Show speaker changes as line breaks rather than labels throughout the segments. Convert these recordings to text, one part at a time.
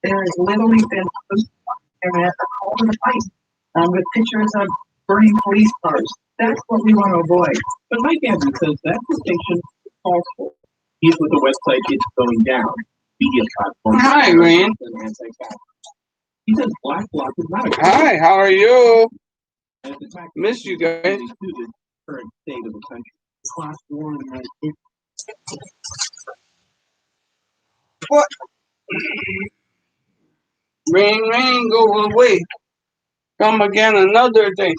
There has literally been food there at the cold in the fight, with pictures of burning police cars. That's what we want to avoid. But Mike Evans says that distinction is false. He's with the website It's Going Down, media platform.
Hi, Green.
He says Black Bloc is not a
Hi, how are you? Miss you guys.
the current state of the country. Class war in the United States.
What? Rain, rain, go away. Come again another day.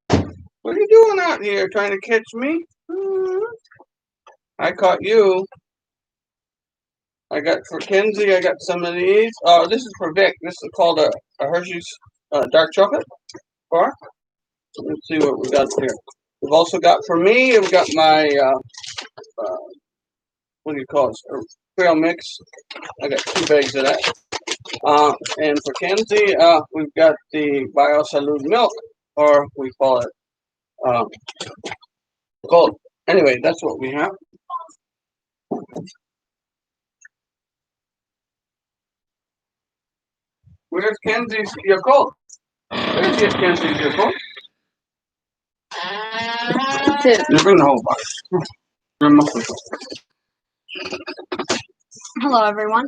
What are you doing out here? Trying to catch me? I caught you. I got for Kenzie, I got some of these. Oh, this is for Vic. This is called a Hershey's dark chocolate bar. Let's see what we got here. We've also got for me, we've got my, what do you call it? Trail mix. I got 2 bags of that. And for Kenzie, we've got the BioSalud milk, or we call it gold. Anyway, that's what we have. Where's Kenzie's Yakult? Where's your Kenzie's Yakult? You bring the whole box.
Hello, everyone.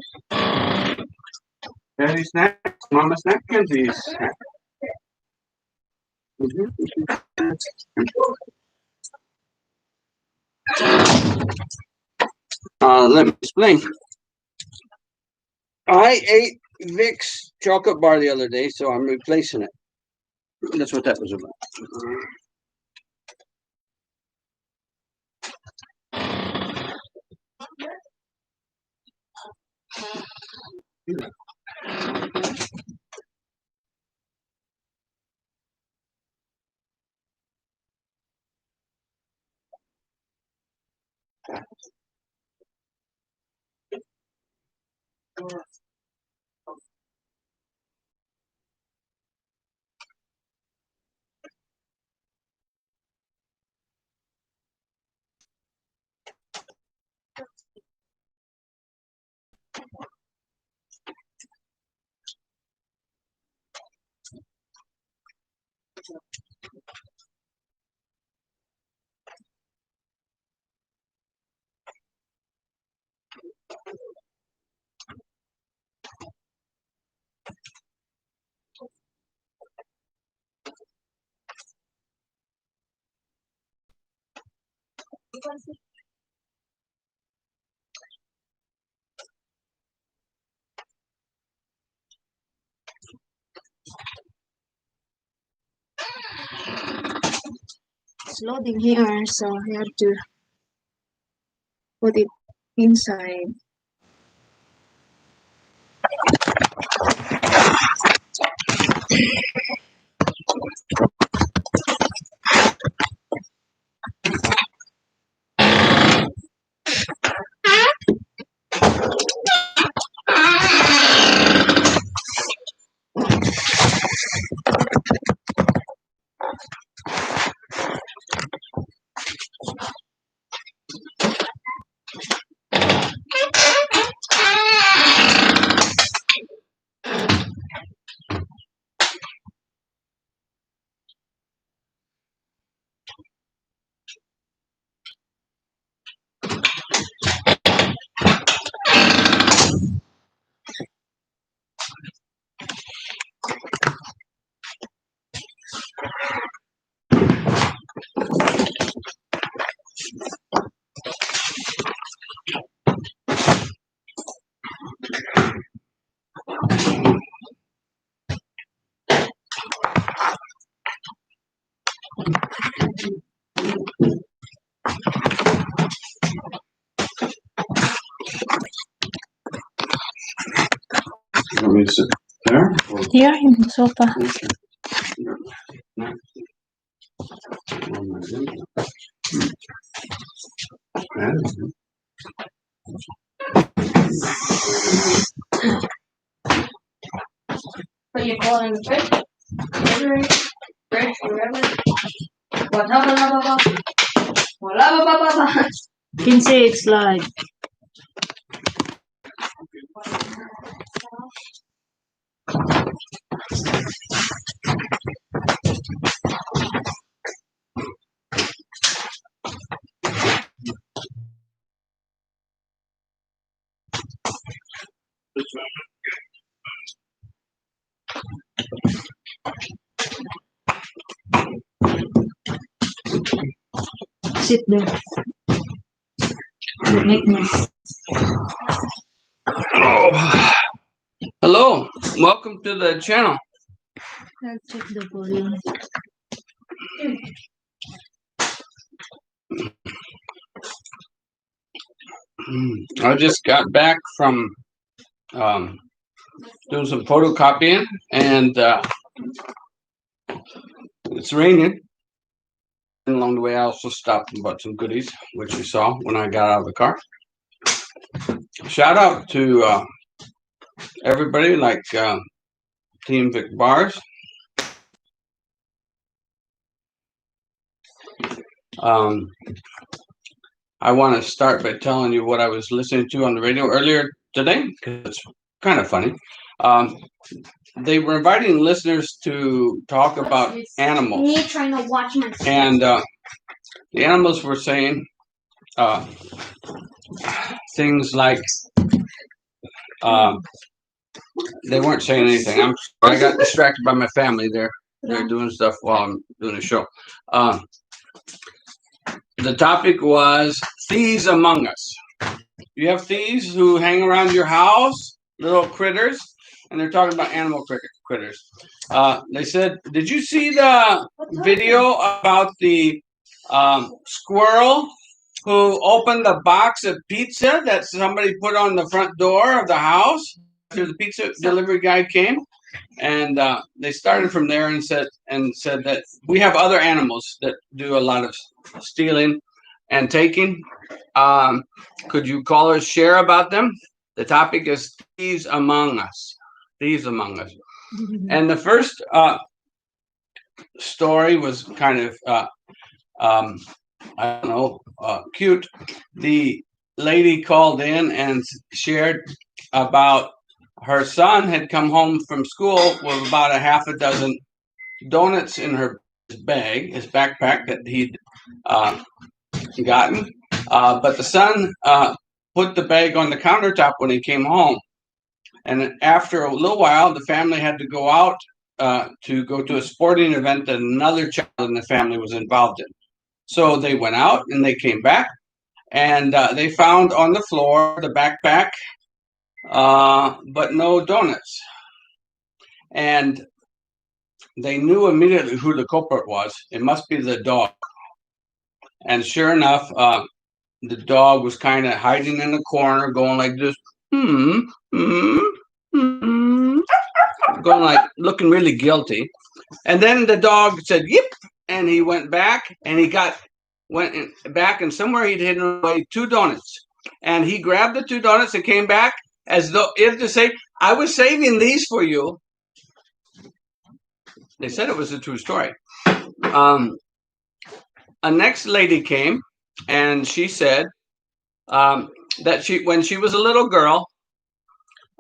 Daddy snacks, Mama snack, Kenzie's snack. Let me explain. I ate Vic's chocolate bar the other day, so I'm replacing it. That's what that was about.
It's loading here, so I have to put it inside. Here in the sofa.
What you call in the fridge? Fridge, whatever.
You can say it's live. Sit there. Don't make noise.
Oh. Hello, welcome to the channel.
I'll check the volume.
I just got back from doing some photocopying, and it's raining. And along the way, I also stopped and bought some goodies, which you saw when I got out of the car. Shout out to everybody like Team Vic Bars. I want to start by telling you what I was listening to on the radio earlier today, because it's kind of funny. They were inviting listeners to talk about animals.
Me trying to watch my.
And the animals were saying things like, they weren't saying anything. I got distracted by my family. They're doing stuff while I'm doing a show. The topic was thieves among us. You have thieves who hang around your house, little critters, and they're talking about animal critters. They said, did you see the video about the squirrel who opened the box of pizza that somebody put on the front door of the house after the pizza delivery guy came? And they started from there and said that we have other animals that do a lot of stealing and taking. Could you call or share about them? The topic is thieves among us. Thieves among us. And the first story was kind of I don't know, cute. The lady called in and shared about her son had come home from school with about a half a dozen donuts in his backpack that he'd gotten. But the son put the bag on the countertop when he came home. And after a little while, the family had to go out to go to a sporting event that another child in the family was involved in. So they went out and they came back, and they found on the floor the backpack, but no donuts. And they knew immediately who the culprit was. It must be the dog. And sure enough, the dog was kind of hiding in the corner, going like this, going like looking really guilty. And then the dog said, "Yip," and he went back, and he went back, and somewhere he'd hidden away 2 donuts. And he grabbed the 2 donuts and came back as though if to say, "I was saving these for you." They said it was a true story. A next lady came, and she said that when she was a little girl,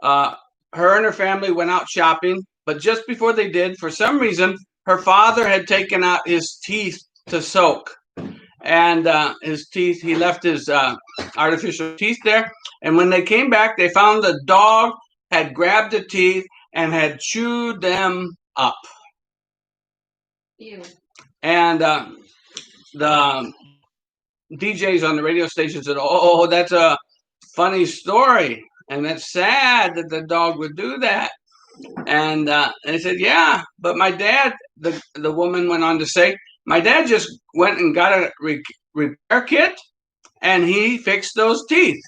her and her family went out shopping, but just before they did, for some reason, her father had taken out his teeth to soak. And his teeth, he left his artificial teeth there. And when they came back, they found the dog had grabbed the teeth and had chewed them up.
Ew.
And the DJs on the radio station said, "Oh, that's a funny story. And it's sad that the dog would do that." And they said, "Yeah, but my dad," the woman went on to say, "my dad just went and got a repair kit, and he fixed those teeth."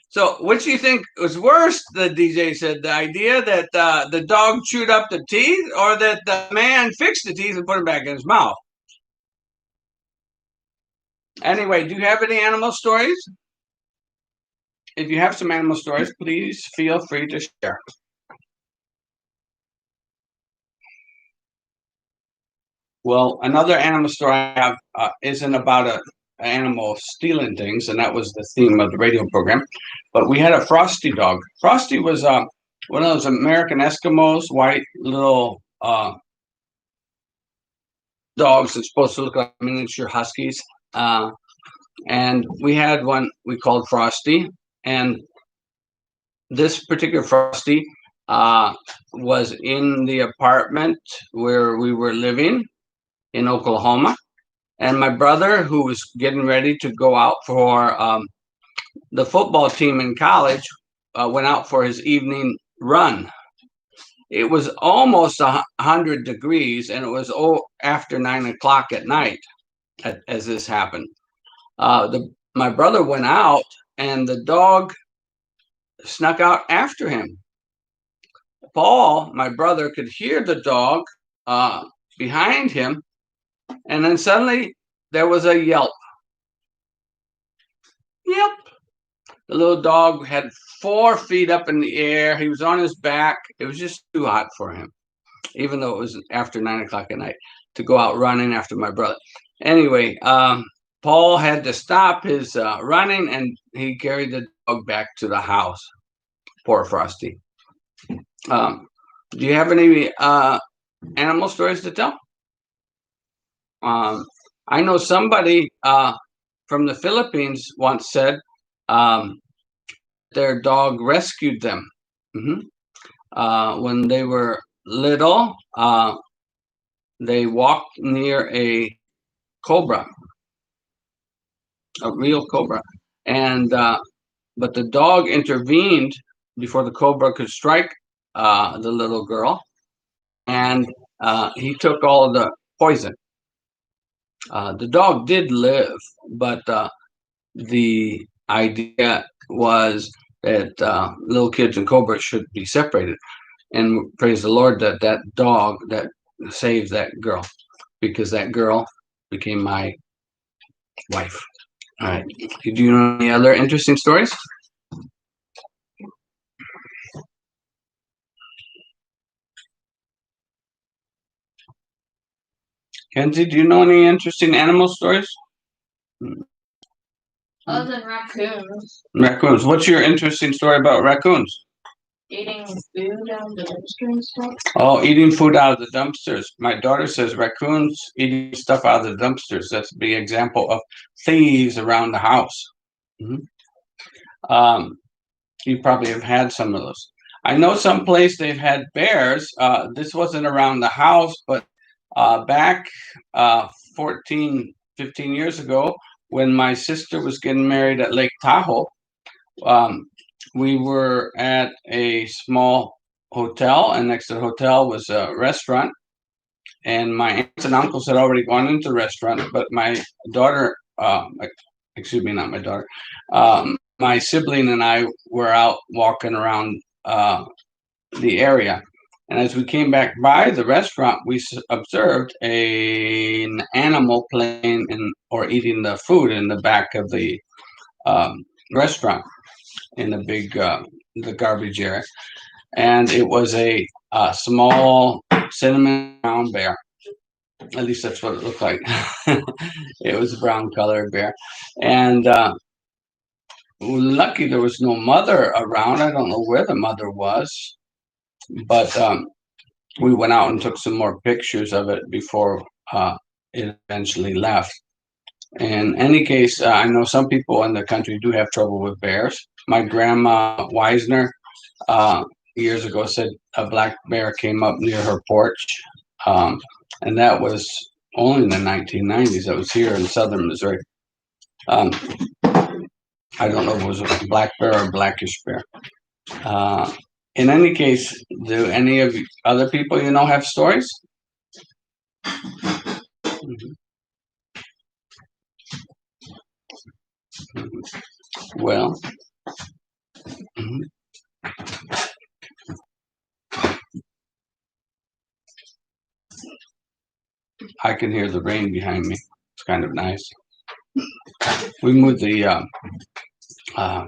So, which do you think was worse? The DJ said the idea that the dog chewed up the teeth, or that the man fixed the teeth and put them back in his mouth. Anyway, do you have any animal stories? If you have some animal stories, please feel free to share. Well, another animal story I have isn't about an animal stealing things, and that was the theme of the radio program. But we had a Frosty dog. Frosty was one of those American Eskimos, white little dogs that's supposed to look like miniature huskies. And we had one we called Frosty. And this particular Frosty was in the apartment where we were living in Oklahoma. And my brother, who was getting ready to go out for the football team in college, went out for his evening run. It was almost 100 degrees, and it was after 9 o'clock at night as this happened. My brother went out, and the dog snuck out after him. Paul, my brother, could hear the dog behind him, and then suddenly there was a yelp. Yep. The little dog had 4 feet up in the air. He was on his back. It was just too hot for him, even though it was after 9 o'clock at night, to go out running after my brother. Anyway, Paul had to stop his running, and he carried the dog back to the house. Poor Frosty. Do you have any animal stories to tell? I know somebody from the Philippines once said their dog rescued them. When they were little, they walked near a cobra, a real cobra, and but the dog intervened before the cobra could strike the little girl, and he took all of the poison. The dog did live, but the idea was that little kids and cobras should be separated. And praise the Lord that that dog that saved that girl, because that girl became my wife. All right. Do you know any other interesting stories? Kenzie, do you know any interesting animal stories?
Other than raccoons.
Raccoons. What's your interesting story about raccoons?
Eating food out of the dumpster and stuff.
Oh, eating food out of the dumpsters. My daughter says raccoons eating stuff out of the dumpsters. That's the example of thieves around the house. You probably have had some of those. I know someplace they've had bears. This wasn't around the house, but back 14, 15 years ago, when my sister was getting married at Lake Tahoe, we were at a small hotel, and next to the hotel was a restaurant. And my aunts and uncles had already gone into the restaurant, but my daughter, excuse me, not my daughter, my sibling and I were out walking around the area. And as we came back by the restaurant, we observed an animal playing or eating the food in the back of the restaurant in the big the garbage area. And it was a small cinnamon brown bear. At least that's what it looked like. It was a brown colored bear. And lucky there was no mother around. I don't know where the mother was, but we went out and took some more pictures of it before it eventually left. In any case, I know some people in the country do have trouble with bears. My grandma Weisner years ago said a black bear came up near her porch, and that was only in the 1990s. That was here in southern Missouri. I don't know if it was a black bear or a blackish bear. In any case, do any of you other people you know have stories? Well, Mhm. I can hear the rain behind me. It's kind of nice. We moved the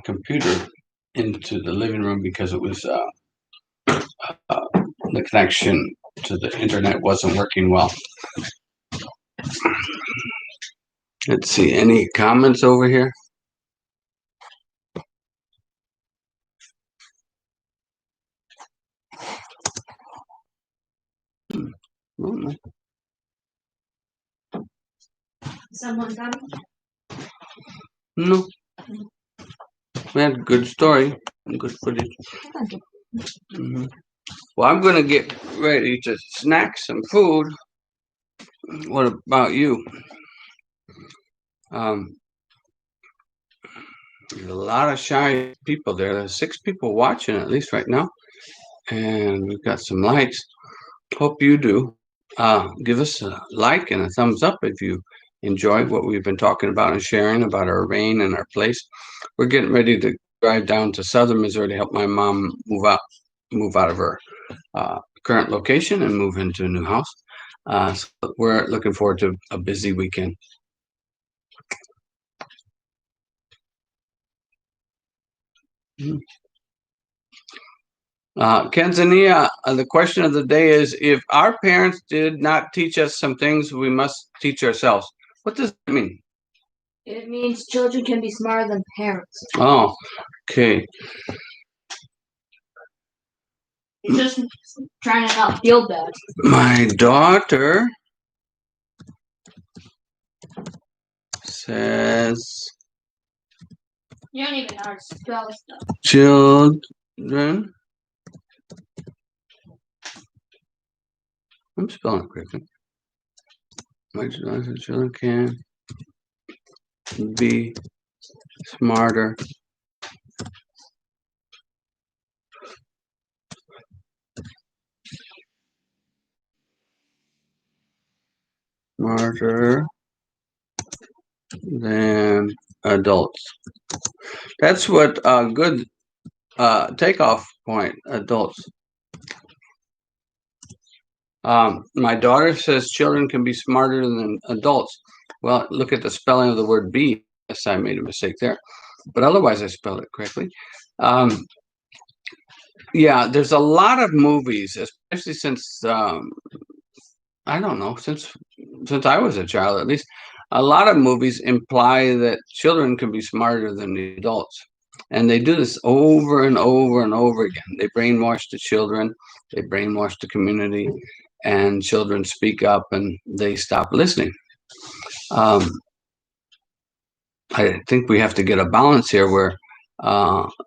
computer into the living room because it was the connection to the internet wasn't working well. Let's see, any comments over here? Mm,
Someone coming?
No, we had a good story, and good footage. Mhm. Well, I'm gonna get ready to snack some food. What about you? Um, there's a lot of shy people there. There's 6 people watching at least right now, and we've got some likes. Hope you do. Give us a like and a thumbs up if you enjoyed what we've been talking about and sharing about our rain and our place. We're getting ready to drive down to southern Missouri to help my mom move out of her current location and move into a new house. So we're looking forward to a busy weekend. Tanzania, the question of the day is, if our parents did not teach us some things, we must teach ourselves. What does that mean?
It means children can be smarter than parents.
Oh, okay.
You're just trying to not feel bad.
My daughter says
You don't even know how to spell stuff.
children. I'm spelling it correctly. My daughter, children can be smarter. Smarter than adults. That's what a good takeoff point, adults. My daughter says children can be smarter than adults. Well, look at the spelling of the word be. Yes, I made a mistake there, but otherwise I spelled it correctly. Yeah, there's a lot of movies, especially since I don't know, since I was a child at least, a lot of movies imply that children can be smarter than the adults. And they do this over and over and over again. They brainwash the children, they brainwash the community, and children speak up and they stop listening. I think we have to get a balance here where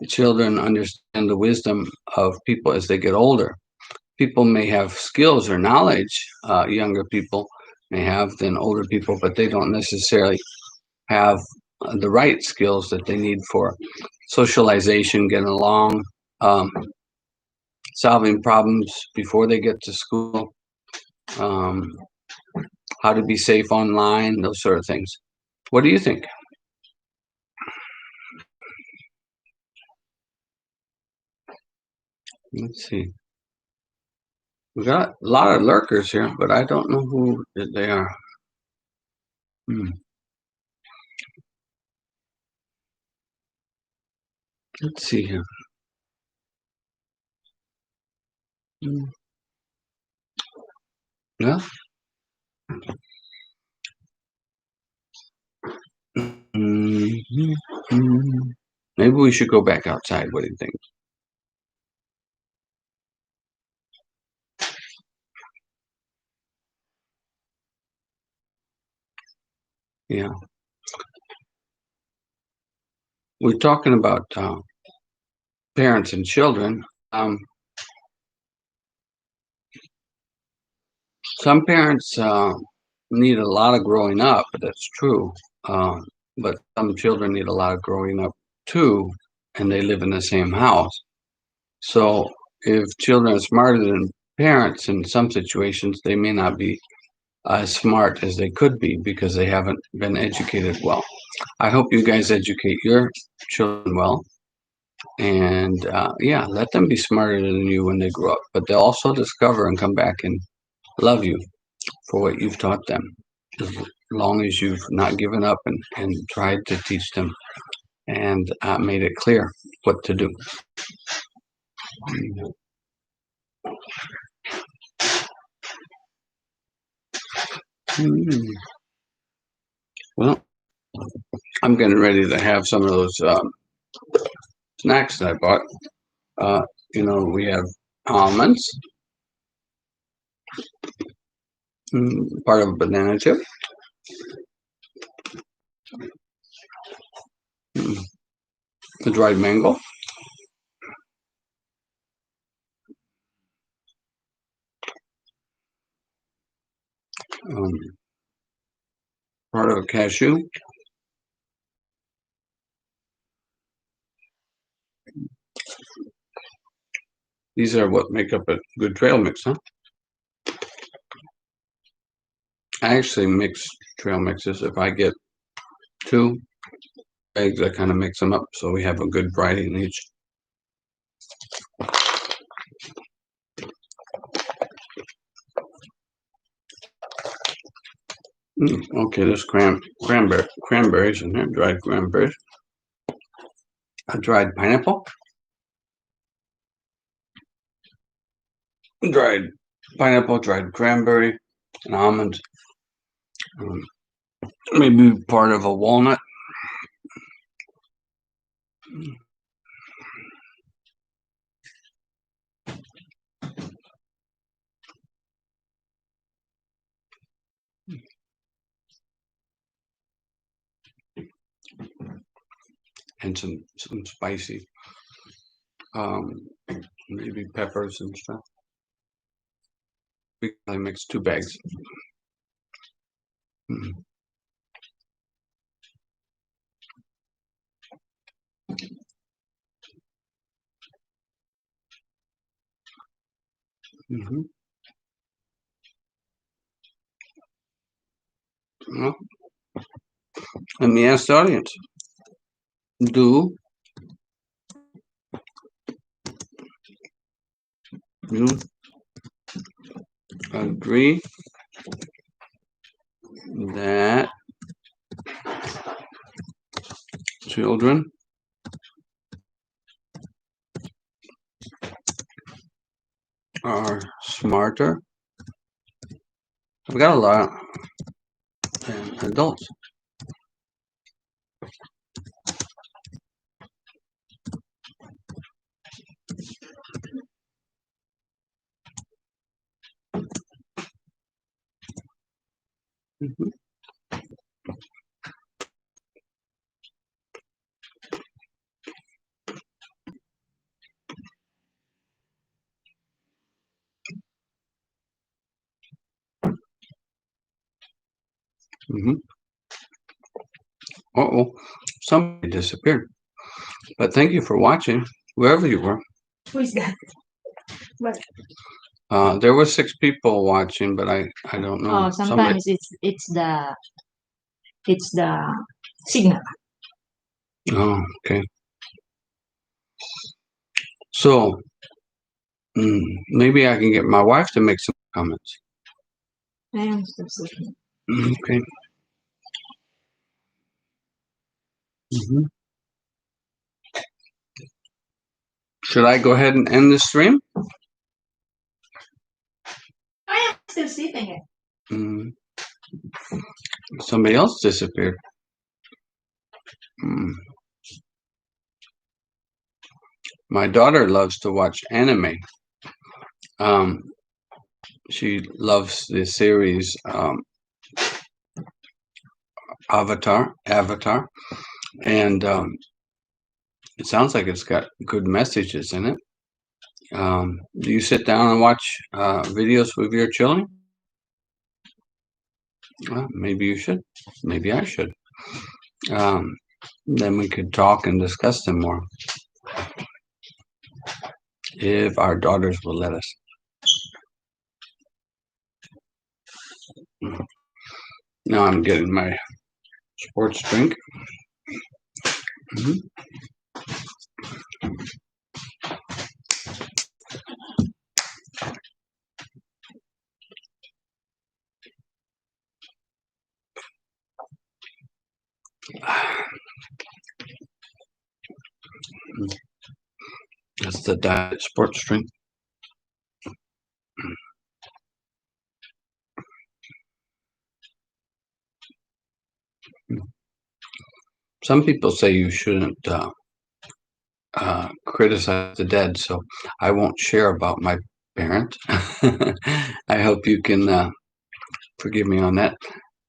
children understand the wisdom of people as they get older. People may have skills or knowledge, younger people may have than older people, but they don't necessarily have the right skills that they need for socialization, getting along, solving problems before they get to school, how to be safe online, those sort of things. What do you think? Let's see. We got a lot of lurkers here, but I don't know who they are. Let's see here. Yeah. Maybe we should go back outside. What do you think? Yeah. We're talking about parents and children. Some parents need a lot of growing up, that's true. But some children need a lot of growing up too, and they live in the same house. So if children are smarter than parents in some situations, they may not be as smart as they could be because they haven't been educated well. I hope you guys educate your children well. And yeah, let them be smarter than you when they grow up, but they'll also discover and come back and love you for what you've taught them, as long as you've not given up and tried to teach them and made it clear what to do. Well, I'm getting ready to have some of those snacks that I bought. We have almonds, part of a banana chip, a dried mango, part of a cashew, these are what make up a good trail mix, huh? I actually mix trail mixes. If I get 2 eggs, I kind of mix them up so we have a good variety in each. Okay, there's cranberries in there, dried cranberries, a dried pineapple, dried dried cranberry, an almond, maybe part of a walnut. And some spicy, maybe peppers and stuff. I mixed 2 bags. Well, let me ask the audience. Do you agree that children are smarter? I've got a lot than adults. Uh-oh, somebody disappeared. But thank you for watching, wherever you were.
Who is that? What?
There were 6 people watching, but I don't know.
Oh, sometimes it's the signal.
Oh, okay. So maybe I can get my wife to make some comments.
I am still sleeping.
Okay. Should I go ahead and end the stream?
I am still sleeping.
Somebody else disappeared. My daughter loves to watch anime. She loves the series Avatar, and it sounds like it's got good messages in it. Do you sit down and watch videos with your children? Well, maybe you should. Maybe I should. Then we could talk and discuss them more, if our daughters will let us. Now I'm getting my sports drink. How's the diet sports drink? Some people say you shouldn't criticize the dead, so I won't share about my parent. I hope you can forgive me on that.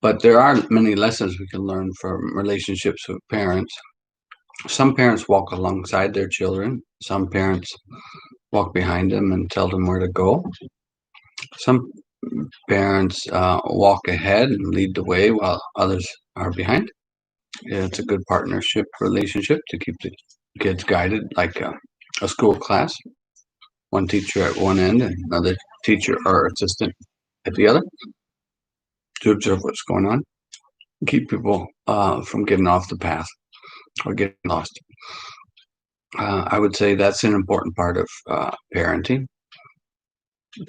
But there are many lessons we can learn from relationships with parents. Some parents walk alongside their children. Some parents walk behind them and tell them where to go. Some parents walk ahead and lead the way while others are behind. It's a good partnership relationship to keep the kids guided like a school class. One teacher at one end and another teacher or assistant at the other to observe what's going on. Keep people from getting off the path or getting lost. I would say that's an important part of parenting,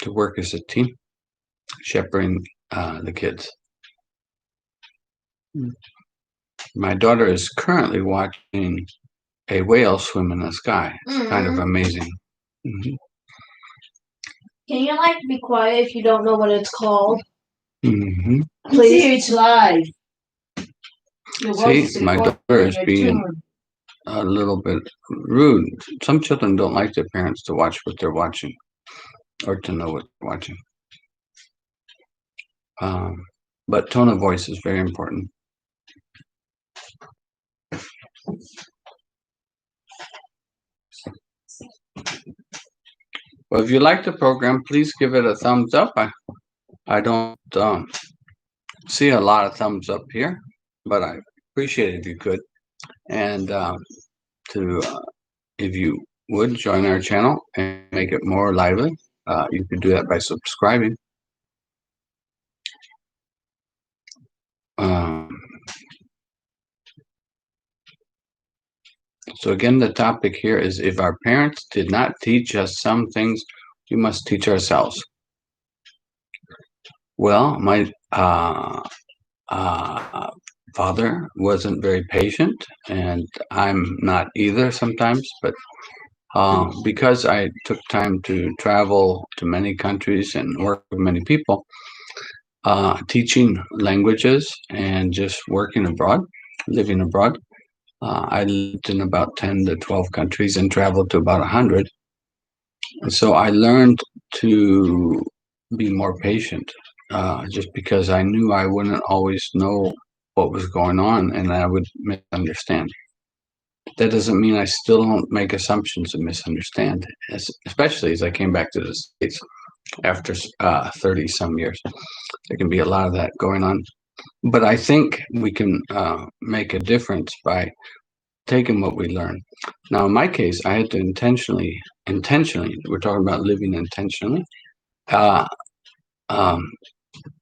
to work as a team, shepherding the kids. My daughter is currently watching a whale swim in the sky. It's kind of amazing. Mhm.
Can you like be quiet if you don't know what it's called?
Mm-hmm.
Please. It's live.
See, my daughter is being a little bit rude. Some children don't like their parents to watch what they're watching or to know what they're watching. But tone of voice is very important. Well, if you like the program, please give it a thumbs up. I don't see a lot of thumbs up here, but I appreciate it if you could. And if you would join our channel and make it more lively, you could do that by subscribing. So again, the topic here is, if our parents did not teach us some things, we must teach ourselves. Well, my father wasn't very patient, and I'm not either sometimes, but because I took time to travel to many countries and work with many people, teaching languages and just working abroad, living abroad, I lived in about 10 to 12 countries and traveled to about 100. And so I learned to be more patient, just because I knew I wouldn't always know what was going on and I would misunderstand. That doesn't mean I still don't make assumptions and misunderstand, especially as I came back to the States after 30 some years. There can be a lot of that going on. But I think we can make a difference by taking what we learn. Now, in my case, I had to intentionally, we're talking about living intentionally,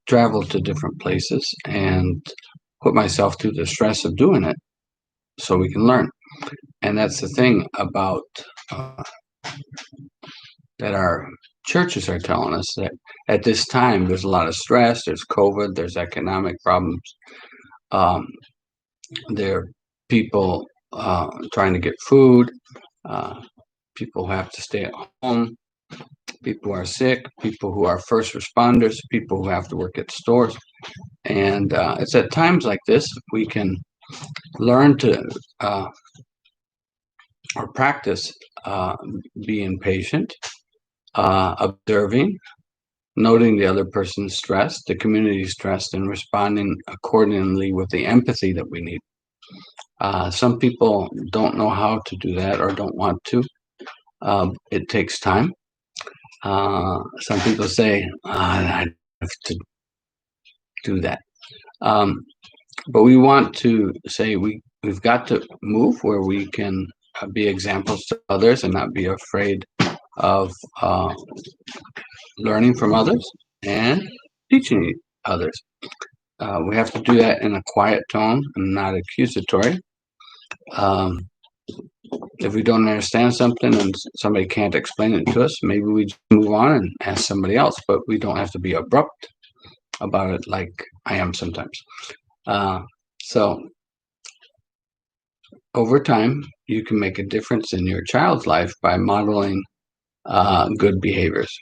travel to different places and put myself through the stress of doing it so we can learn. And that's the thing about that our churches are telling us, that at this time there's a lot of stress, there's COVID, there's economic problems, there are people trying to get food, people who have to stay at home, people who are sick, people who are first responders, people who have to work at stores. And it's at times like this we can learn to or practice being patient, observing, noting the other person's stress, the community's stress, and responding accordingly with the empathy that we need. Some people don't know how to do that or don't want to. It takes time. Some people say, I have to do that. But we want to say we've got to move where we can be examples to others and not be afraid of learning from others and teaching others. We have to do that in a quiet tone and not accusatory. If we don't understand something and somebody can't explain it to us, maybe we just move on and ask somebody else, but we don't have to be abrupt about it like I am sometimes. So over time, you can make a difference in your child's life by modeling good behaviors.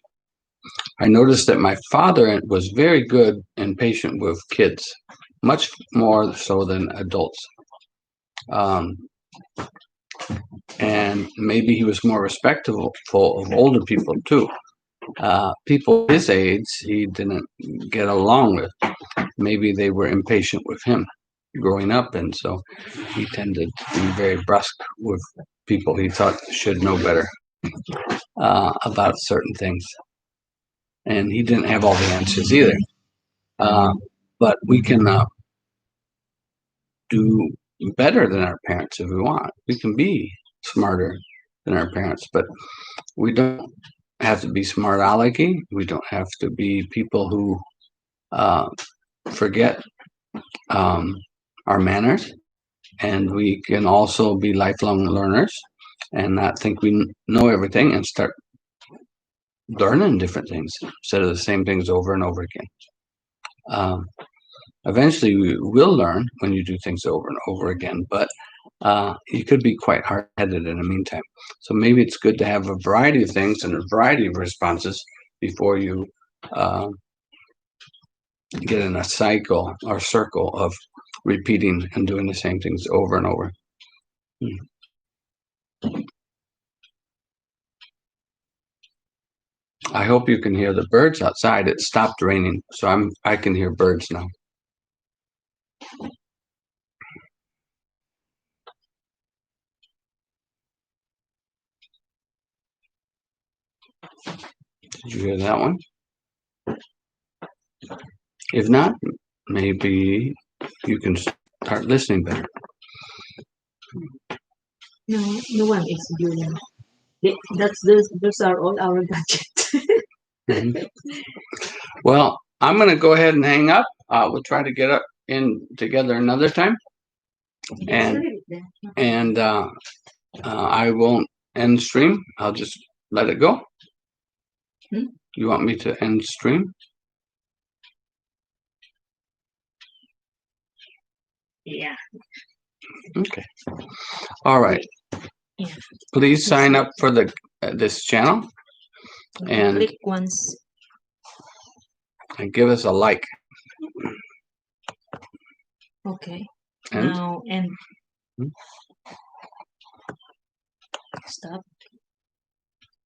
I noticed that my father was very good and patient with kids, much more so than adults. And maybe he was more respectful of older people too. People his age he didn't get along with. Maybe they were impatient with him growing up, and so he tended to be very brusque with people he thought should know better about certain things. And he didn't have all the answers either. But we can do better than our parents if we want. We can be smarter than our parents, but we don't have to be smart alecky. We don't have to be people who forget our manners. And we can also be lifelong learners and not think we know everything and start learning different things instead of the same things over and over again. Eventually, we will learn when you do things over and over again, but you could be quite hard-headed in the meantime. So maybe it's good to have a variety of things and a variety of responses before you get in a cycle or circle of repeating and doing the same things over and over. I hope you can hear the birds outside. It stopped raining, so I can hear birds now. Did you hear that one? If not, maybe you can start listening better.
No, no one is doing. Those are all our gadgets.
Mhm. Well, I'm going to go ahead and hang up. We'll try to get up in together another time, and I won't end stream. I'll just let it go. You want me to end stream?
Yeah.
Okay. All right.
Yeah.
Please sign up for this channel and
Click once.
and give us a like.
Okay.
And
Now and stop.